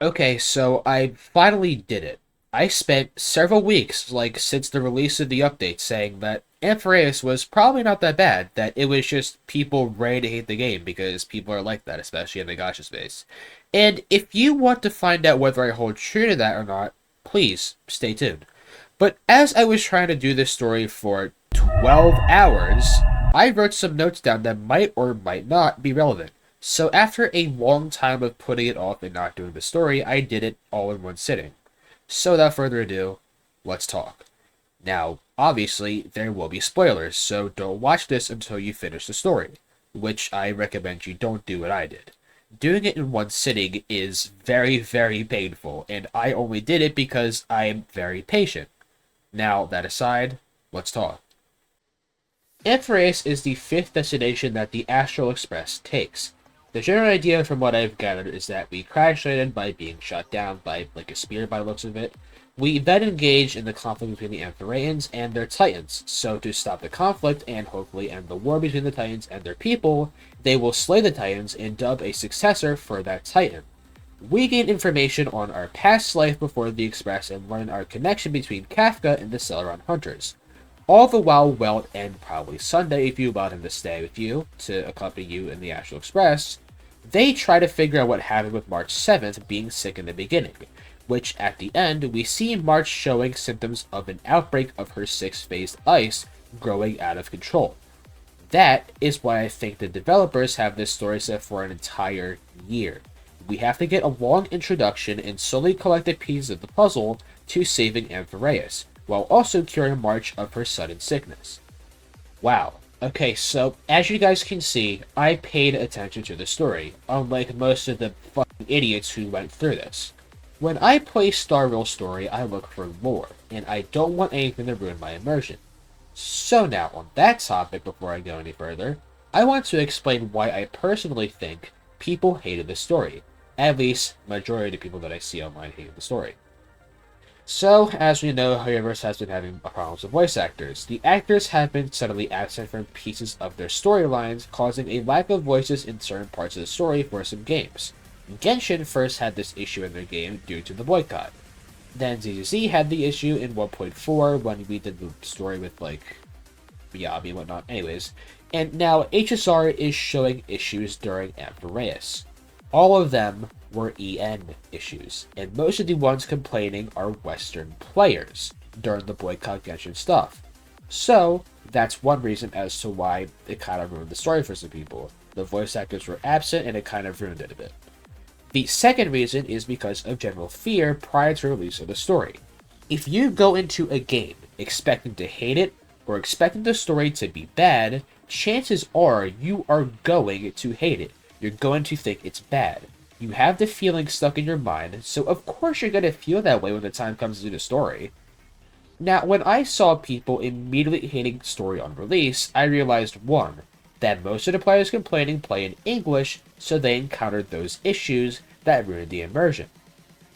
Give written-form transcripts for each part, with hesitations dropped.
Okay, so I finally did it. I spent several weeks, like since the release of the update, saying that Amphareus was probably not that bad, that it was just people ready to hate the game because people are like that, especially in the gacha space. And if you want to find out whether I hold true to that or not, please stay tuned. But as I was trying to do this story for 12 hours, I wrote some notes down that might or might not be relevant. So after a long time of putting it off and not doing the story, I did it all in one sitting. So without further ado, let's talk. Now, obviously, there will be spoilers, so don't watch this until you finish the story, which I recommend you don't do what I did. Doing it in one sitting is very, very painful, and I only did it because I am very patient. Now, that aside, let's talk. Amphireus is the fifth destination that the Astral Express takes. The general idea from what I've gathered is that we crash landed by being shot down by like a spear by the looks of it. We then engage in the conflict between the Amphireans and their Titans, so to stop the conflict and hopefully end the war between the Titans and their people, they will slay the Titans and dub a successor for that Titan. We gain information on our past life before the Express and learn our connection between Kafka and the Celeron Hunters. All the while Welt and probably Sunday, if you allowed him to stay with you to accompany you in the Astral Express, they try to figure out what happened with March 7th being sick in the beginning, which at the end we see March showing symptoms of an outbreak of her six-phased ice growing out of control. That is why I think the developers have this story set for an entire year. We have to get a long introduction and slowly collect the pieces of the puzzle to saving Amphireus, while also curing March of her sudden sickness. Wow. Okay, so as you guys can see, I paid attention to the story, unlike most of the fucking idiots who went through this. When I play Star Rail Story, I look for lore, and I don't want anything to ruin my immersion. So now, on that topic, before I go any further, I want to explain why I personally think people hated the story. At least, majority of the people that I see online hated the story. So, as we know, Hoyoverse has been having problems with voice actors. The actors have been suddenly absent from pieces of their storylines, causing a lack of voices in certain parts of the story for some games. Genshin first had this issue in their game due to the boycott. Then ZZZ had the issue in 1.4 when we did the story with, like, Miyabi and whatnot. Anyways, and now HSR is showing issues during Amphireus. All of them were EN issues, and most of the ones complaining are Western players during the boycott Genshin stuff. So, that's one reason as to why it kind of ruined the story for some people. The voice actors were absent, and it kind of ruined it a bit. The second reason is because of general fear prior to release of the story. If you go into a game expecting to hate it, or expecting the story to be bad, chances are you are going to hate it. You're going to think it's bad. You have the feeling stuck in your mind, so of course you're going to feel that way when the time comes to do the story. Now, when I saw people immediately hating the story on release, I realized 1. That most of the players complaining play in English, so they encountered those issues that ruined the immersion.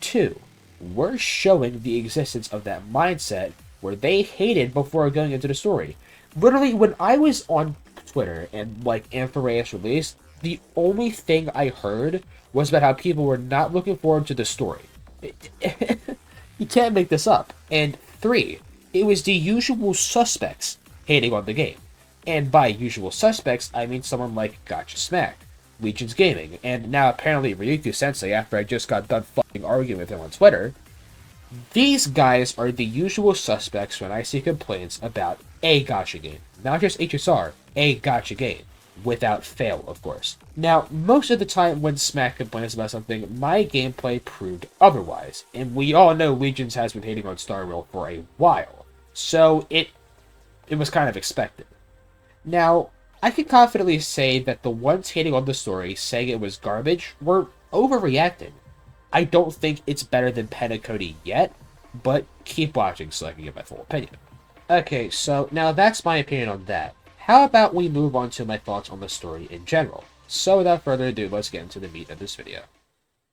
2. We're showing the existence of that mindset where they hated before going into the story. Literally, when I was on Twitter and like Amphireus released, the only thing I heard was about how people were not looking forward to the story. You can't make this up. And 3, it was the usual suspects hating on the game. And by usual suspects, I mean someone like Gotcha Smack, Legion's Gaming, and now apparently Ryuku Sensei after I just got done fucking arguing with him on Twitter. These guys are the usual suspects when I see complaints about a gacha game. Not just HSR, a gacha game. Without fail, of course. Now, most of the time when Smack complains about something, my gameplay proved otherwise. And we all know Legions has been hating on Star Rail for a while. So it was kind of expected. Now, I can confidently say that the ones hating on the story, saying it was garbage, were overreacting. I don't think it's better than Penacody yet, but keep watching so I can get my full opinion. Okay, so now that's my opinion on that. How about we move on to my thoughts on the story in general? So without further ado, let's get into the meat of this video.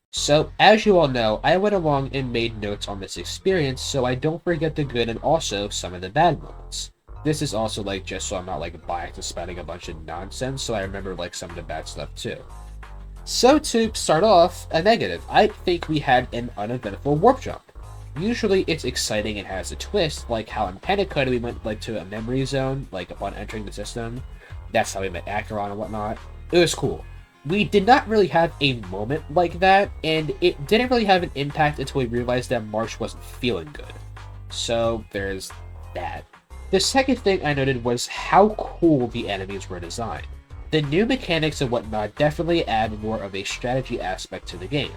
So, as you all know, I went along and made notes on this experience so I don't forget the good and also some of the bad moments. This is also like just so I'm not like biased and spouting a bunch of nonsense, so I remember like some of the bad stuff too. So to start off, a negative. I think we had an uneventful warp jump. Usually it's exciting and has a twist, like how in Panic Code we went like to a memory zone, like upon entering the system. That's how we met Acheron and whatnot. It was cool. We did not really have a moment like that, and it didn't really have an impact until we realized that Marsh wasn't feeling good. So there's that. The second thing I noted was how cool the enemies were designed. The new mechanics and whatnot definitely add more of a strategy aspect to the game.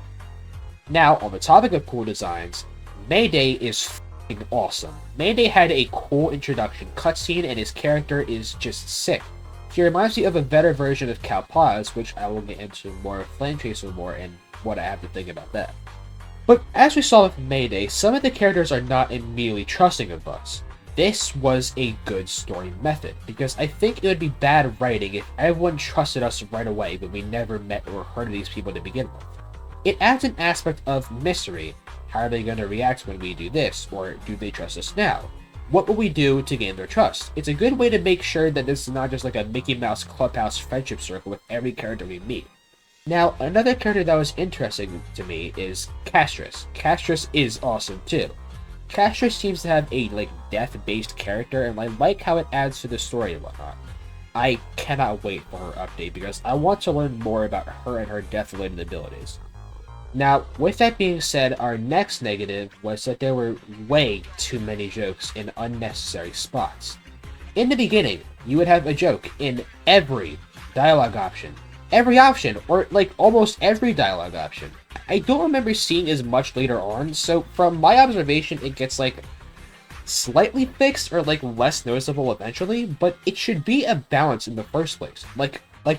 Now, on the topic of cool designs, Mayday is f***ing awesome. Mayday had a cool introduction cutscene and his character is just sick. He reminds me of a better version of Cal Paz, which I will get into more of Flame Chaser more and what I have to think about that. But as we saw with Mayday, some of the characters are not immediately trusting of us. This was a good story method, because I think it would be bad writing if everyone trusted us right away when we never met or heard of these people to begin with. It adds an aspect of mystery. How are they going to react when we do this, or do they trust us now? What will we do to gain their trust? It's a good way to make sure that this is not just like a Mickey Mouse Clubhouse friendship circle with every character we meet. Now, another character that was interesting to me is Castris. Castris is awesome too. Castris seems to have a death-based character, and I like how it adds to the story and whatnot. I cannot wait for her update because I want to learn more about her and her death-related abilities. Now, with that being said, our next negative was that there were way too many jokes in unnecessary spots. In the beginning, you would have a joke in every dialogue option. Every option, or almost every dialogue option. I don't remember seeing as much later on, so from my observation, it gets slightly fixed or less noticeable eventually, but it should be a balance in the first place.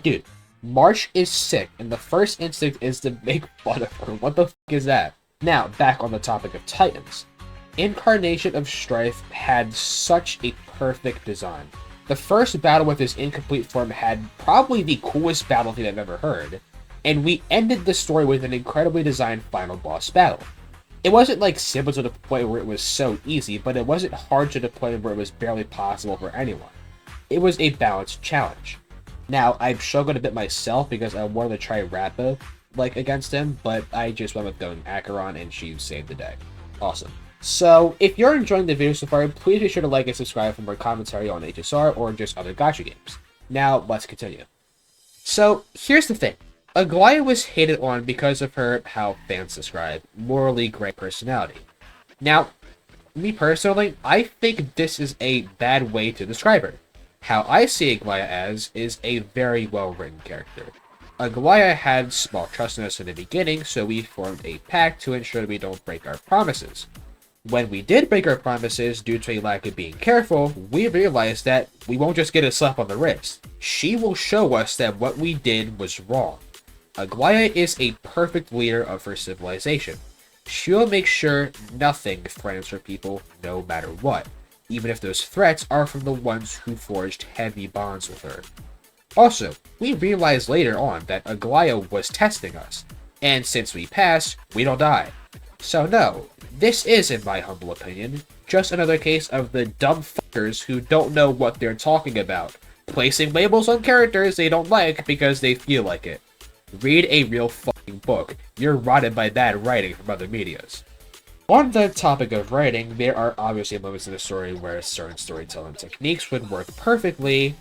Dude, Marsh is sick, and the first instinct is to make fun of her. What the f is that? Now, back on the topic of Titans. Incarnation of Strife had such a perfect design. The first battle with his incomplete form had probably the coolest battle theme I've ever heard, and we ended the story with an incredibly designed final boss battle. It wasn't simple to the point where it was so easy, but it wasn't hard to the point where it was barely possible for anyone. It was a balanced challenge. Now, I've struggled a bit myself because I wanted to try Rappa, against him, but I just went with going Acheron and she saved the day. Awesome. So, if you're enjoying the video so far, please be sure to like and subscribe for more commentary on HSR or just other gacha games. Now, let's continue. So, here's the thing. Aglaya was hated on because of her, how fans describe, morally gray personality. Now, me personally, I think this is a bad way to describe her. How I see Aglaya as is a very well-written character. Aglaya had small trust in us in the beginning, so we formed a pact to ensure that we don't break our promises. When we did break our promises due to a lack of being careful, we realized that we won't just get a slap on the wrist. She will show us that what we did was wrong. Aglaya is a perfect leader of her civilization. She will make sure nothing threatens her people no matter what, even if those threats are from the ones who forged heavy bonds with her. Also, we realized later on that Aglaya was testing us, and since we passed, we don't die. So no, this is, in my humble opinion, just another case of the dumb fuckers who don't know what they're talking about, placing labels on characters they don't like because they feel like it. Read a real fucking book. You're rotted by bad writing from other medias. On the topic of writing, there are obviously moments in the story where certain storytelling techniques would work perfectly,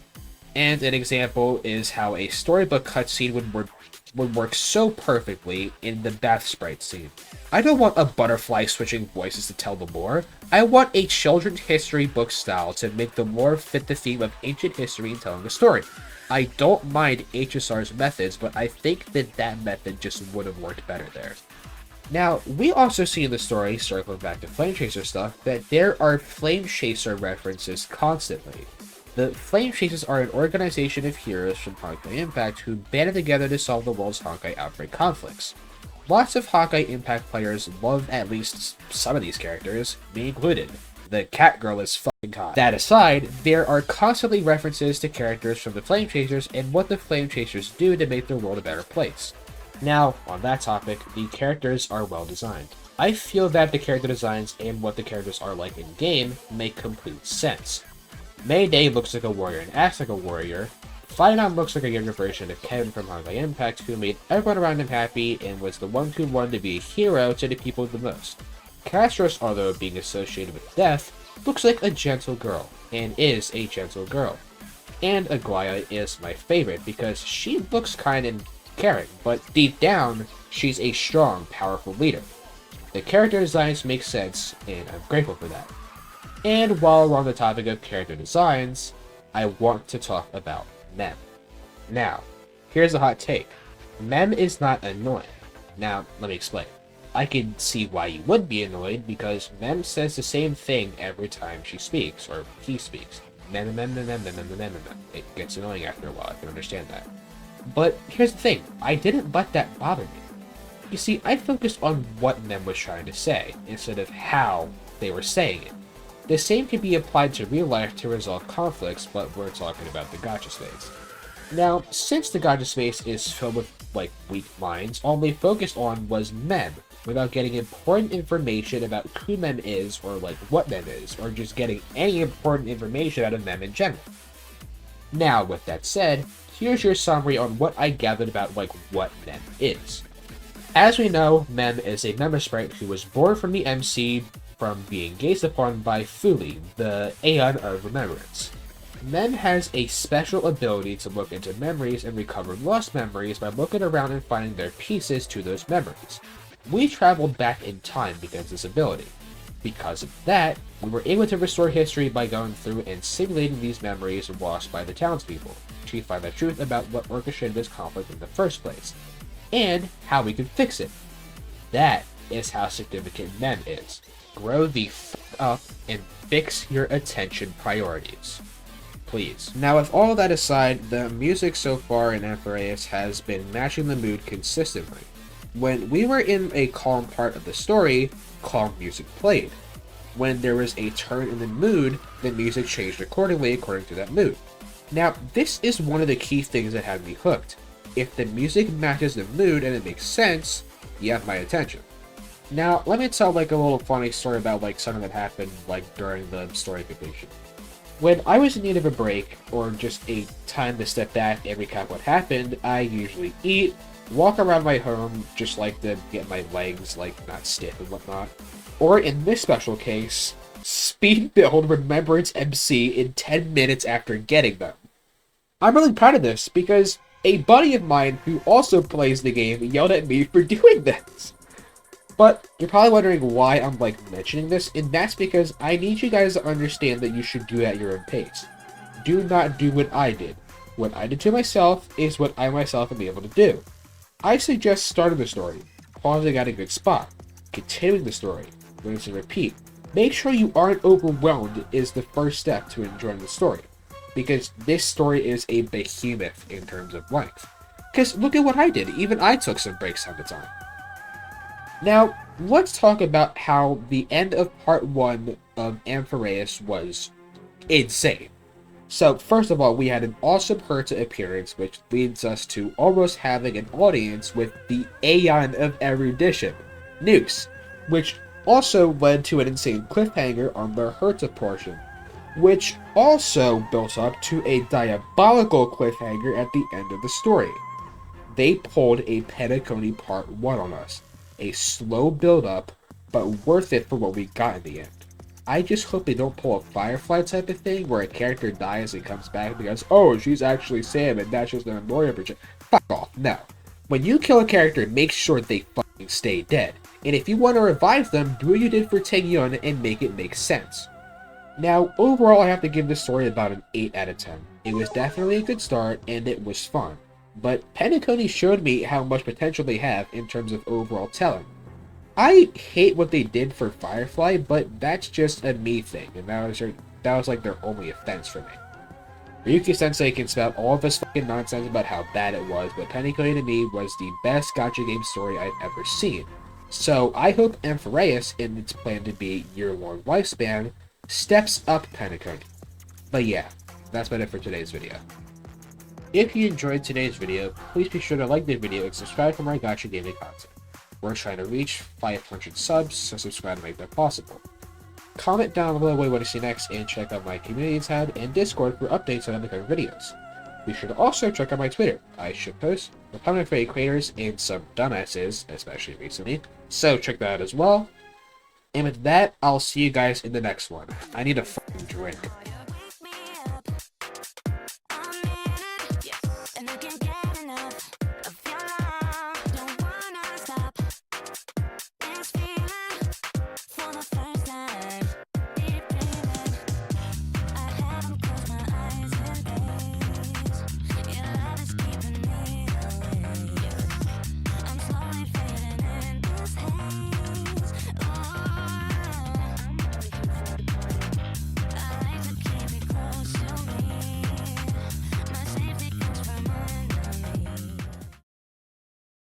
and an example is how a storybook cutscene would work so perfectly in the bath sprite scene. I don't want a butterfly switching voices to tell the lore. I want a children's history book style to make the lore fit the theme of ancient history and telling a story. I don't mind HSR's methods, but I think that method just would have worked better there. Now, we also see in the story, circling back to Flame Chaser stuff, that there are Flame Chaser references constantly. The Flame Chasers are an organization of heroes from Honkai Impact who banded together to solve the world's Honkai outbreak conflicts. Lots of Honkai Impact players love at least some of these characters, me included. The cat girl is fucking hot. That aside, there are constantly references to characters from the Flame Chasers and what the Flame Chasers do to make their world a better place. Now, on that topic, the characters are well designed. I feel that the character designs and what the characters are like in-game make complete sense. Mayday looks like a warrior and acts like a warrior. Finon looks like a younger version of Kevin from Honkai Impact, who made everyone around him happy and was the one who wanted to be a hero to the people the most. Castros, although being associated with death, looks like a gentle girl, and is a gentle girl. And Aguaya is my favorite because she looks kind and caring, but deep down, she's a strong, powerful leader. The character designs make sense, and I'm grateful for that. And while we're on the topic of character designs, I want to talk about Mem. Now, here's a hot take. Mem is not annoying. Now, let me explain. I can see why you would be annoyed because Mem says the same thing every time she speaks, or he speaks. Mem, mem, mem, mem, mem, mem, mem, mem. It gets annoying after a while, I can understand that. But here's the thing, I didn't let that bother me. You see, I focused on what Mem was trying to say, instead of how they were saying it. The same can be applied to real life to resolve conflicts, but we're talking about the gacha space. Now, since the gacha space is filled with, weak minds, all they focused on was Mem, without getting important information about who Mem is, or, what Mem is, or just getting any important information out of Mem in general. Now, with that said, here's your summary on what I gathered about, what Mem is. As we know, Mem is a member sprite who was born from the MC from being gazed upon by Fuli, the Aeon of Remembrance. Mem has a special ability to look into memories and recover lost memories by looking around and finding their pieces to those memories. We traveled back in time because of this ability. Because of that, we were able to restore history by going through and simulating these memories lost by the townspeople, to find the truth about what orchestrated this conflict in the first place, and how we could fix it. That is how significant Mem is. Grow the f up and fix your attention priorities. Please. Now, with all that aside, the music so far in Amphireus has been matching the mood consistently. When we were in a calm part of the story, calm music played. When there was a turn in the mood, the music changed accordingly according to that mood. Now, this is one of the key things that had me hooked. If the music matches the mood and it makes sense, you have my attention. Now, let me tell a little funny story about something that happened during the story completion. When I was in need of a break, or just a time to step back and recap what happened, I usually eat, walk around my home, just to get my legs not stiff and whatnot. Or in this special case, speed build Remembrance MC in 10 minutes after getting them. I'm really proud of this because a buddy of mine who also plays the game yelled at me for doing this. But you're probably wondering why I'm mentioning this, and that's because I need you guys to understand that you should do it at your own pace. Do not do what I did. What I did to myself is what I myself am able to do. I suggest starting the story, pausing at a good spot, continuing the story, rinse and repeat. Make sure you aren't overwhelmed is the first step to enjoying the story, because this story is a behemoth in terms of length. Because look at what I did, even I took some breaks time to time. Now, let's talk about how the end of part 1 of Amphireus was insane. So, first of all, we had an awesome Herta appearance, which leads us to almost having an audience with the Aeon of erudition, Noose, which also led to an insane cliffhanger on the Herta portion, which also built up to a diabolical cliffhanger at the end of the story. They pulled a Penacony Part 1 on us. A slow build-up, but worth it for what we got in the end. I just hope they don't pull a Firefly type of thing where a character dies and comes back because, oh, she's actually Sam and that's just an memorial project. Fuck off, no. When you kill a character, make sure they fucking stay dead. And if you want to revive them, do what you did for Taeyeon and make it make sense. Now, overall, I have to give this story about an 8 out of 10. It was definitely a good start, and it was fun. But Penacony showed me how much potential they have in terms of overall telling. I hate what they did for Firefly, but that's just a me thing, and that was their only offense for me. Ryuki Sensei can spout all of this fucking nonsense about how bad it was, but Penacony to me was the best gacha game story I've ever seen. So I hope Amphireus, in its plan to be year-long lifespan, steps up Penacony. But yeah, that's about it for today's video. If you enjoyed today's video, please be sure to like the video and subscribe for more gacha gaming content. We're trying to reach 500 subs, so subscribe to make that possible. Comment down below what you want to see next, and check out my community tab and Discord for updates on upcoming videos. Be sure to also check out my Twitter. I should post for comic fairy creators and some dumbasses, especially recently. So check that out as well. And with that, I'll see you guys in the next one. I need a fucking drink. And I can't get enough.